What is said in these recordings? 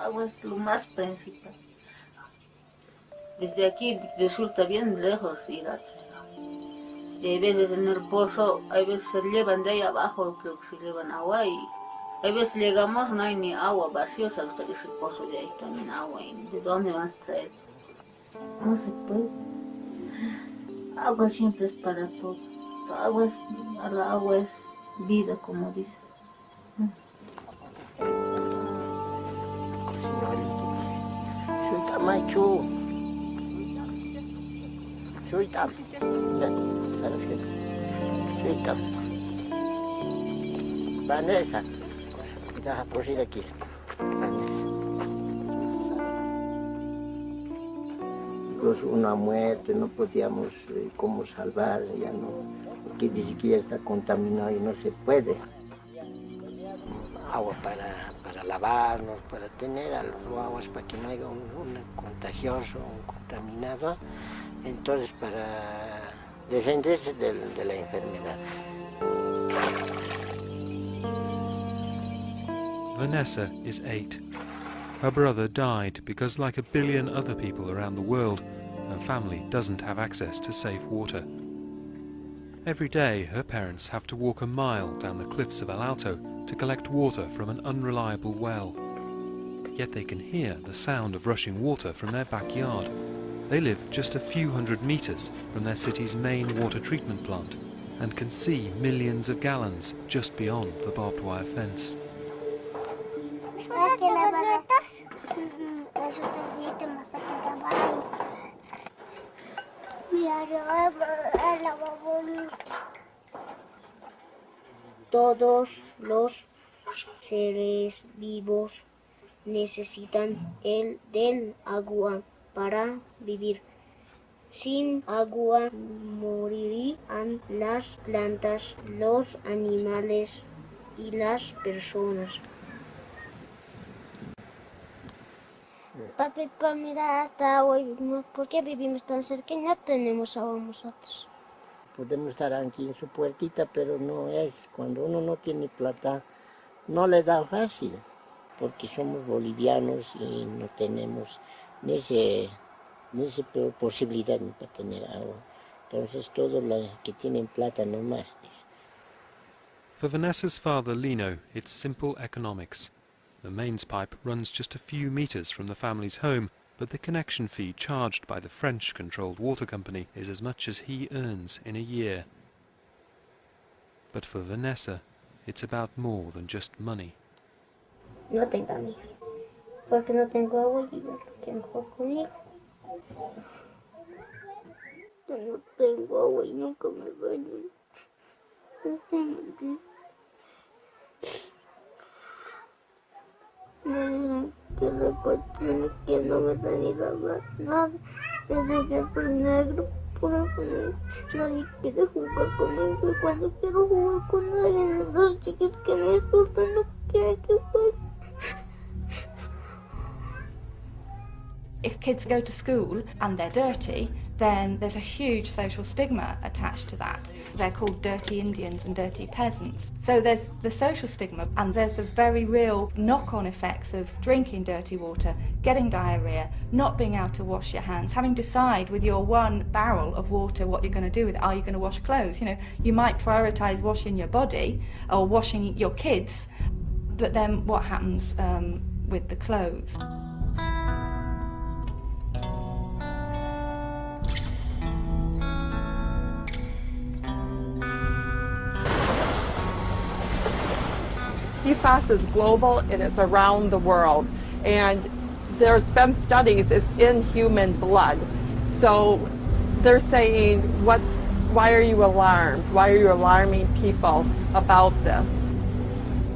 agua es lo más principal. Desde aquí resulta bien lejos ir a y hay veces en el pozo, hay veces se llevan de ahí abajo, creo que se llevan agua y hay veces llegamos, no hay ni agua, vacío, hasta que ese pozo de ahí también agua, y ¿de dónde van a traer? No se puede. Agua siempre es para todo. El agua es vida, como dice. Vanessa, ya por si aquí. Incluso una muerte, no podíamos cómo salvar, ya no, porque dice que ya está contaminado y no se puede. Agua para lavarnos, para tener a los aguas, para que no haya un contagioso, un contaminado, entonces para defenderse de la enfermedad. Vanessa is 8. Her brother died because, like a billion other people around the world, her family doesn't have access to safe water. Every day, her parents have to walk a mile down the cliffs of El Alto to collect water from an unreliable well. Yet they can hear the sound of rushing water from their backyard. They live just a few hundred meters from their city's main water treatment plant and can see millions of gallons just beyond the barbed wire fence. Todos los seres vivos necesitan del agua para vivir. Sin agua morirían las plantas, los animales y las personas. Papi, mira esta agua, ¿por qué vivimos tan cerca y no tenemos agua nosotros? Podemos estar aquí en su puertita, pero no es, cuando uno no tiene plata, no le da fácil, porque somos bolivianos y no tenemos ni esa posibilidad para tener agua. Entonces, todos los que tienen plata no más. For Vanessa's father, Lino, it's simple economics. The mains pipe runs just a few meters from the family's home, but the connection fee charged by the French-controlled water company is as much as he earns in a year. But for Vanessa, it's about more than just money. No tengo amigos, porque no tengo agua y no quieren jugar conmigo. Yo no tengo agua y nunca me baño. Me dicen que me cocine, que no me dan ni lavar nada. Me dicen que soy negro, por eso nadie quiere jugar conmigo. Y cuando quiero jugar con alguien, los chicos que me insultan no quieren que juegue. If kids go to school and they're dirty, then there's a huge social stigma attached to that. They're called dirty Indians and dirty peasants. So there's the social stigma, and there's the very real knock-on effects of drinking dirty water, getting diarrhea, not being able to wash your hands, having to decide with your one barrel of water what you're going to do with it. Are you going to wash clothes? You know, you might prioritise washing your body or washing your kids, but then what happens with the clothes? PFAS is global and it's around the world, and there's been studies, it's in human blood. So they're saying, why are you alarmed? Why are you alarming people about this?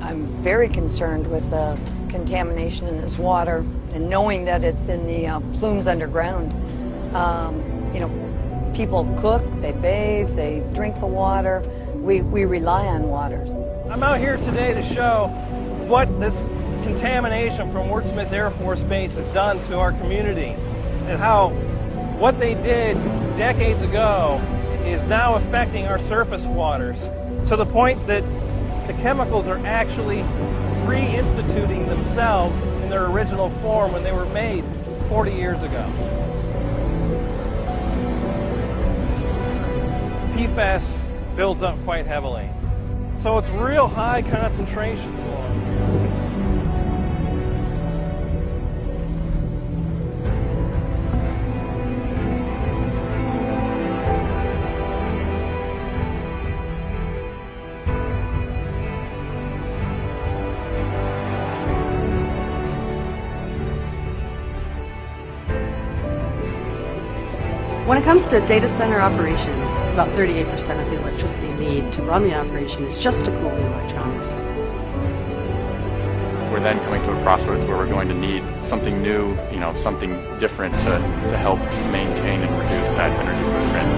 I'm very concerned with the contamination in this water and knowing that it's in the plumes underground. You know, people cook, they bathe, they drink the water. We rely on waters. I'm out here today to show what this contamination from Wert Smith Air Force Base has done to our community, and how what they did decades ago is now affecting our surface waters to the point that the chemicals are actually reinstituting themselves in their original form when they were made 40 years ago. PFAS builds up quite heavily. So it's real high concentrations. When it comes to data center operations, about 38% of the electricity need to run the operation is just to cool the electronics. We're then coming to a crossroads where we're going to need something new, something different to help maintain and reduce that energy footprint.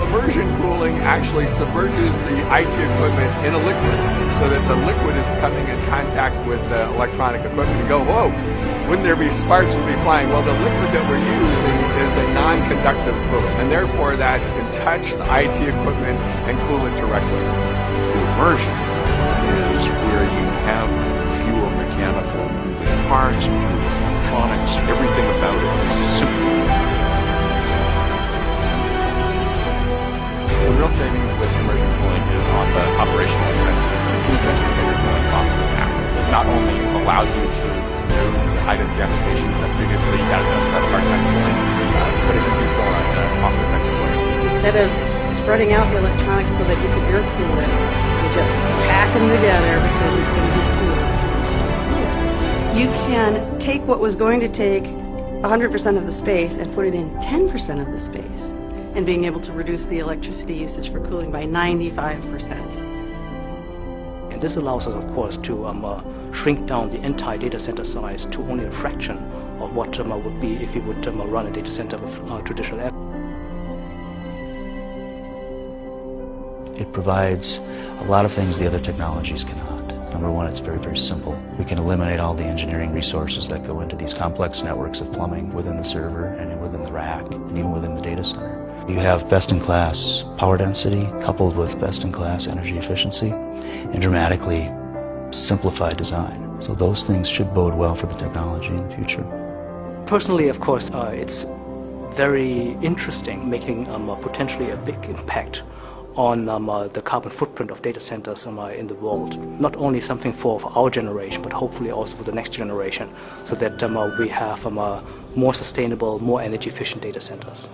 Immersion cooling actually submerges the IT equipment in a liquid so that the liquid is coming in contact with the electronic equipment. You go, whoa, wouldn't there be sparks would be flying? Well, the liquid that we're using is a non-conductive fluid, and therefore that can touch the IT equipment and cool it directly. So immersion is where you have fewer mechanical parts, fewer electronics, everything about it is simple. The real savings with immersion cooling is on the operational expenses. You can essentially get your cooling costs in half. It not only allows you to move to high-density applications that previously data centers had a hard time cooling, but it can do so in a cost-effective way. Instead of spreading out the electronics so that you can air cool it, you just pack them together because it's going to be cooler if it's fluid. You can take what was going to take 100% of the space and put it in 10% of the space, and being able to reduce the electricity usage for cooling by 95%. And this allows us, of course, to shrink down the entire data center size to only a fraction of what would be if you would run a data center with traditional air. It provides a lot of things the other technologies cannot. Number one, it's very, very simple. We can eliminate all the engineering resources that go into these complex networks of plumbing within the server and within the rack and even within the data center. You have best-in-class power density coupled with best-in-class energy efficiency and dramatically simplified design. So those things should bode well for the technology in the future. Personally, of course, it's very interesting, making potentially a big impact on the carbon footprint of data centers in the world. Not only something for our generation, but hopefully also for the next generation, so that we have more sustainable, more energy efficient data centers.